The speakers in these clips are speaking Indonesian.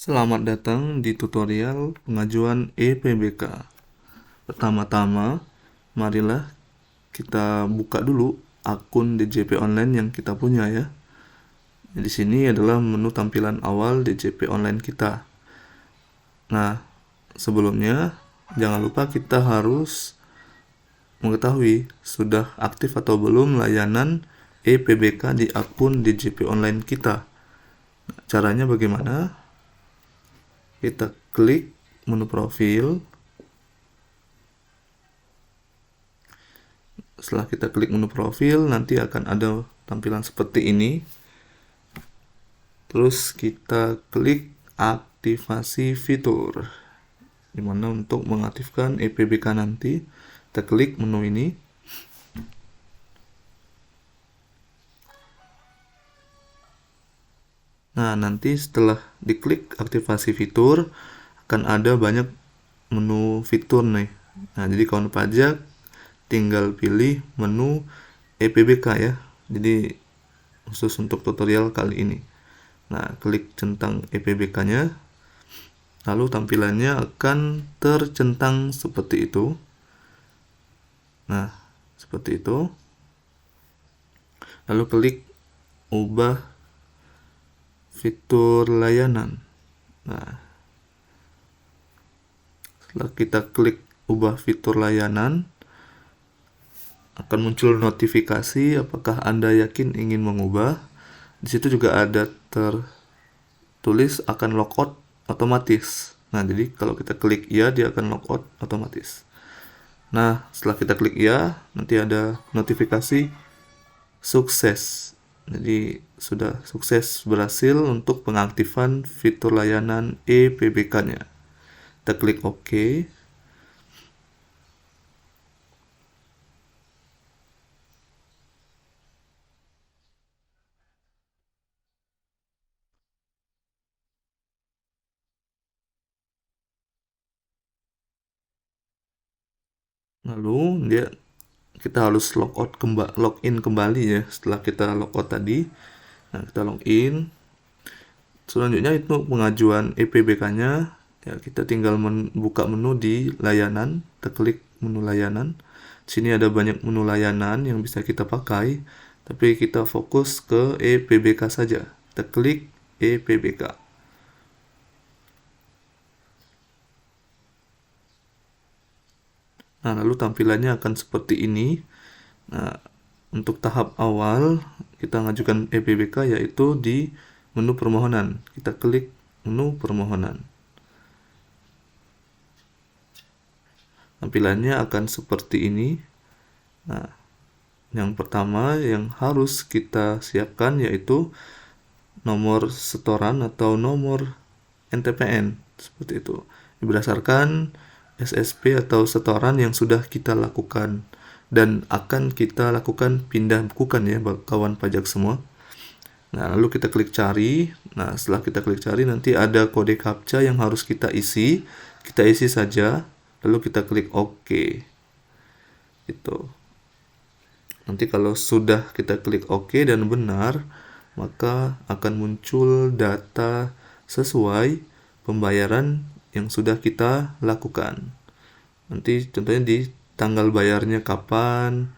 Selamat datang di tutorial pengajuan EPBK. Pertama-tama, marilah kita buka dulu akun DJP online yang kita punya ya. Di sini adalah menu tampilan awal DJP online kita. Nah, sebelumnya jangan lupa kita harus mengetahui sudah aktif atau belum layanan EPBK di akun DJP online kita. Caranya bagaimana? Kita klik menu profil. Setelah kita klik menu profil, nanti akan ada tampilan seperti ini. Terus kita klik aktivasi fitur, dimana untuk mengaktifkan EPBK nanti kita klik menu ini. Nah, nanti setelah diklik aktivasi fitur akan ada banyak menu fitur nih. Nah, jadi kawan pajak tinggal pilih menu EPBK ya. Jadi khusus untuk tutorial kali ini. Nah, klik centang EPBK-nya. Lalu tampilannya akan tercentang seperti itu. Nah, seperti itu. Lalu klik ubah fitur layanan. Nah, setelah kita klik ubah fitur layanan, akan muncul notifikasi apakah Anda yakin ingin mengubah. Di situ juga ada tertulis akan logout otomatis. Nah, jadi kalau kita klik iya, dia akan logout otomatis. Nah, setelah kita klik iya, nanti ada notifikasi sukses. Jadi sudah sukses berhasil untuk pengaktifan fitur layanan EPBK-nya. Kita klik OK. Lalu kita harus login kembali ya setelah kita logout tadi. Nah, kita login. Selanjutnya itu pengajuan EPBK-nya. Ya, kita tinggal buka menu di layanan. Kita klik menu layanan. Di sini ada banyak menu layanan yang bisa kita pakai, tapi kita fokus ke EPBK saja. Kita klik EPBK. Nah, lalu tampilannya akan seperti ini. Nah, untuk tahap awal kita mengajukan EPBK yaitu di menu permohonan. Kita klik menu permohonan. Tampilannya akan seperti ini. Nah, yang pertama yang harus kita siapkan yaitu nomor setoran atau nomor NTPN seperti itu. Berdasarkan SSP atau setoran yang sudah kita lakukan dan akan kita lakukan pindah bukukan ya kawan pajak semua. Nah, lalu kita klik cari. Nah, setelah kita klik cari nanti ada kode captcha yang harus kita isi. Kita isi saja, lalu kita klik OK. Itu. Nanti kalau sudah kita klik OK dan benar, maka akan muncul data sesuai pembayaran yang sudah kita lakukan. Nanti contohnya di tanggal bayarnya kapan,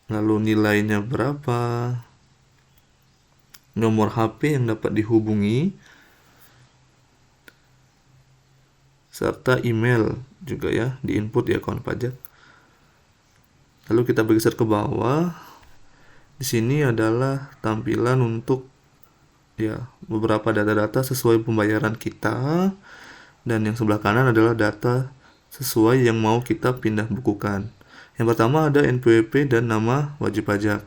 lalu nilainya berapa, nomor HP yang dapat dihubungi, serta email juga ya, di input ya kawan pajak. Lalu kita bergeser ke bawah. Di sini adalah tampilan untuk ya beberapa data-data sesuai pembayaran kita, dan yang sebelah kanan adalah data sesuai yang mau kita pindah bukukan. Yang pertama ada NPWP dan nama wajib pajak.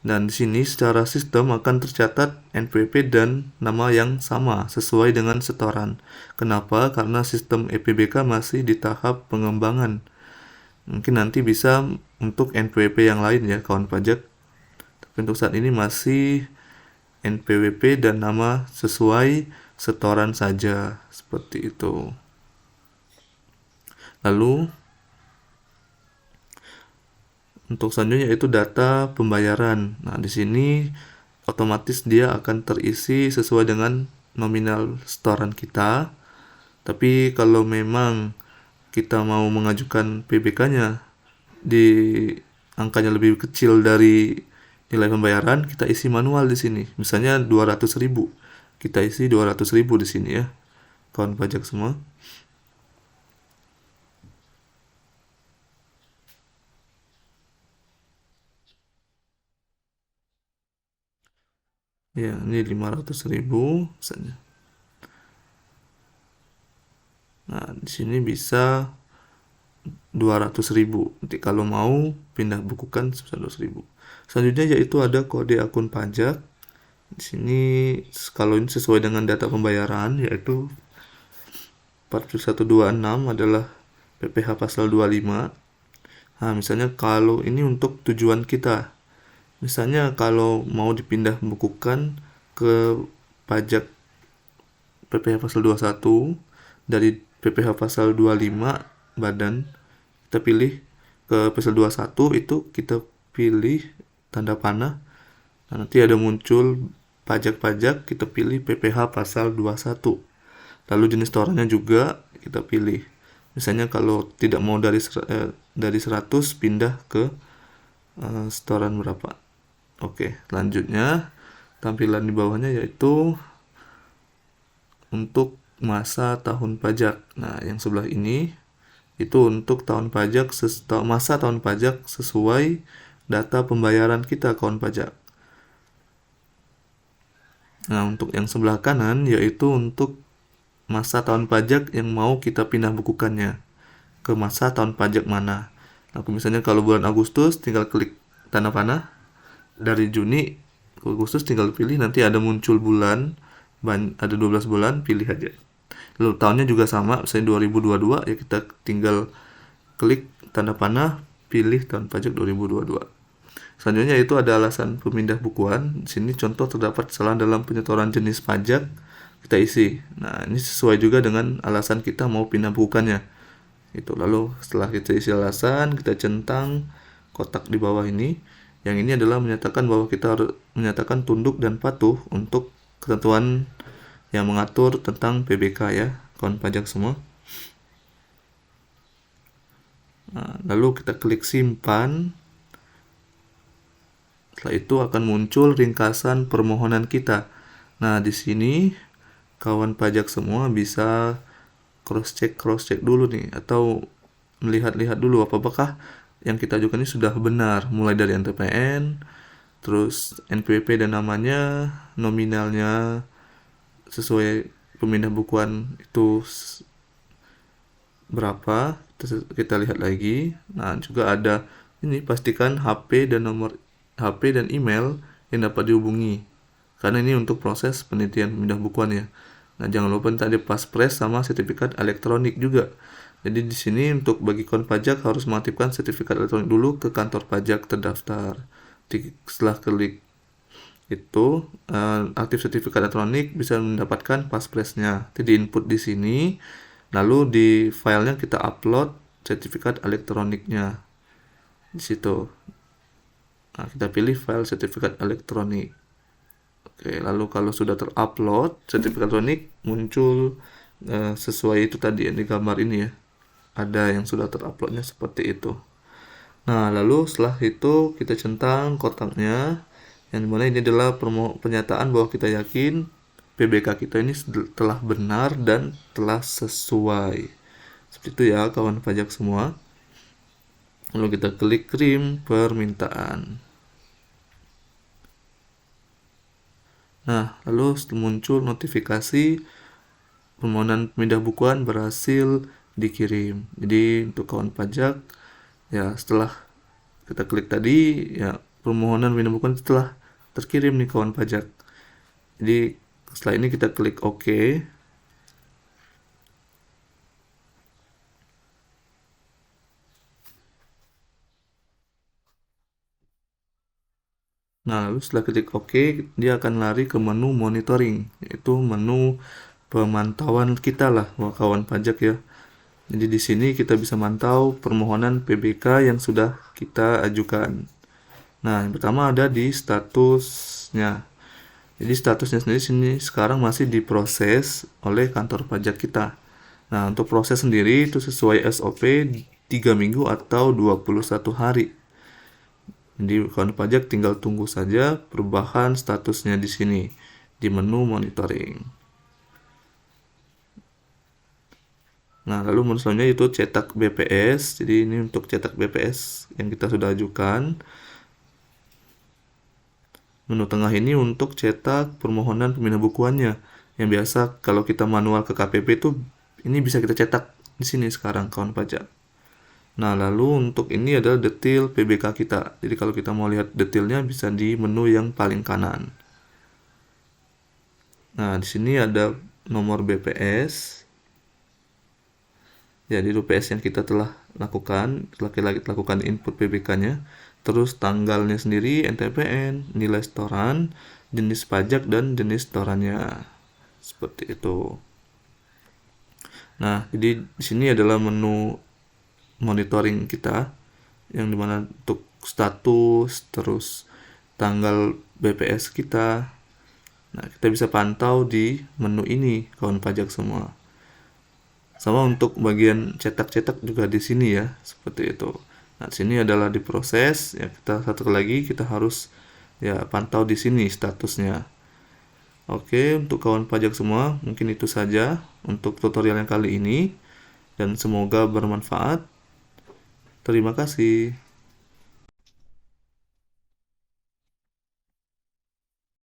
Dan di sini secara sistem akan tercatat NPWP dan nama yang sama sesuai dengan setoran. Kenapa? Karena sistem EPBK masih di tahap pengembangan. Mungkin nanti bisa untuk NPWP yang lain ya kawan pajak. Tapi untuk saat ini masih NPWP dan nama sesuai setoran saja seperti itu. Lalu untuk selanjutnya yaitu data pembayaran. Nah, di sini otomatis dia akan terisi sesuai dengan nominal setoran kita. Tapi kalau memang kita mau mengajukan PBK-nya di angkanya lebih kecil dari nilai pembayaran, kita isi manual di sini. Misalnya 200.000. Kita isi 200.000 di sini ya. Kawan pajak semua. Ya, ini 500.000 misalnya. Nah, di sini bisa 200.000. Nanti kalau mau pindah bukukan sebesar 200.000. Selanjutnya yaitu ada kode akun pajak. Di sini kalau ini sesuai dengan data pembayaran yaitu 4126 adalah PPh pasal 25. Nah, misalnya kalau ini untuk tujuan kita. Misalnya kalau mau dipindah bukukan ke pajak PPh pasal 21 dari PPh pasal 25 badan, kita pilih ke pasal 21 itu kita pilih tanda panah. Nah, nanti ada muncul pajak-pajak, kita pilih PPh pasal 21. Lalu jenis setorannya juga kita pilih. Misalnya kalau tidak mau dari 100 pindah ke setoran berapa. Oke, selanjutnya tampilan di bawahnya yaitu untuk masa tahun pajak. Nah, yang sebelah ini itu untuk tahun pajak masa tahun pajak sesuai data pembayaran kita kawan pajak. Nah, untuk yang sebelah kanan yaitu untuk masa tahun pajak yang mau kita pindah bukukannya ke masa tahun pajak mana. Nah, misalnya kalau bulan Agustus tinggal klik tanda panah. Dari Juni ke Agustus tinggal pilih, nanti ada muncul bulan, ada 12 bulan, pilih aja. Lalu tahunnya juga sama, misalnya 2022 ya kita tinggal klik tanda panah, pilih tahun pajak 2022. Selanjutnya itu ada alasan pemindah bukuan. Di sini contoh terdapat kesalahan dalam penyetoran jenis pajak, kita isi. Nah, ini sesuai juga dengan alasan kita mau pindah bukukannya. Itu lalu setelah kita isi alasan, kita centang kotak di bawah ini. Yang ini adalah menyatakan bahwa kita harus menyatakan tunduk dan patuh untuk ketentuan yang mengatur tentang PBK ya, kawan pajak semua. Nah, lalu kita klik simpan. Setelah itu akan muncul ringkasan permohonan kita. Nah, di sini kawan pajak semua bisa cross check dulu nih, atau melihat-lihat dulu apakah yang kita ajukan ini sudah benar, mulai dari NTPN, terus NPWP dan namanya, nominalnya sesuai pemindah bukuan itu berapa, kita lihat lagi. Nah, juga ada ini, pastikan HP dan nomor HP dan email yang dapat dihubungi, karena ini untuk proses penelitian pemindah bukuan ya. Nah, jangan lupa tadi paspres sama sertifikat elektronik juga. Jadi di sini untuk bagi kawan pajak harus mengaktifkan sertifikat elektronik dulu ke kantor pajak terdaftar. Setelah klik itu aktif sertifikat elektronik, bisa mendapatkan paspresnya. Jadi di input di sini, lalu di filenya kita upload sertifikat elektroniknya di situ. Nah, kita pilih file sertifikat elektronik. Oke, lalu kalau sudah terupload sertifikat elektronik, muncul sesuai itu tadi yang di gambar ini ya. Ada yang sudah teruploadnya seperti itu. Nah, lalu setelah itu kita centang kotaknya, yang dimana ini adalah pernyataan bahwa kita yakin PBK kita ini telah benar dan telah sesuai. Seperti itu ya kawan pajak semua. Lalu kita klik kirim permintaan. Nah, lalu muncul notifikasi permohonan pemindah bukuan berhasil dikirim. Jadi untuk kawan pajak ya, setelah kita klik tadi ya, permohonan pemindah bukuan telah terkirim nih kawan pajak. Jadi setelah ini kita klik OK. Nah, lalu setelah klik OK, dia akan lari ke menu monitoring, yaitu menu pemantauan kita lah, kawan pajak ya. Jadi di sini kita bisa mantau permohonan PBK yang sudah kita ajukan. Nah, yang pertama ada di statusnya. Jadi statusnya sendiri sini sekarang masih diproses oleh kantor pajak kita. Nah, untuk proses sendiri itu sesuai SOP 3 minggu atau 21 hari. Jadi kawan pajak tinggal tunggu saja perubahan statusnya di sini di menu monitoring. Nah, lalu menu selanjutnya itu cetak BPS. Jadi ini untuk cetak BPS yang kita sudah ajukan. Menu tengah ini untuk cetak permohonan pemindah bukuannya. Yang biasa kalau kita manual ke KPP itu ini bisa kita cetak di sini sekarang kawan pajak. Nah, lalu untuk ini adalah detail PBK kita. Jadi kalau kita mau lihat detailnya bisa di menu yang paling kanan. Nah, di sini ada nomor BPS. Jadi BPS yang kita telah lakukan, lakukan input PBK-nya, terus tanggalnya sendiri, NTPN, nilai setoran, jenis pajak dan jenis setorannya. Seperti itu. Nah, jadi di sini adalah menu monitoring kita yang dimana untuk status, terus tanggal BPS kita. Nah, kita bisa pantau di menu ini kawan pajak semua. Sama untuk bagian cetak-cetak juga di sini ya, seperti itu. Nah, di sini adalah diproses ya, kita satu lagi kita harus ya pantau di sini statusnya. Oke, untuk kawan pajak semua, mungkin itu saja untuk tutorial yang kali ini dan semoga bermanfaat. Terima kasih.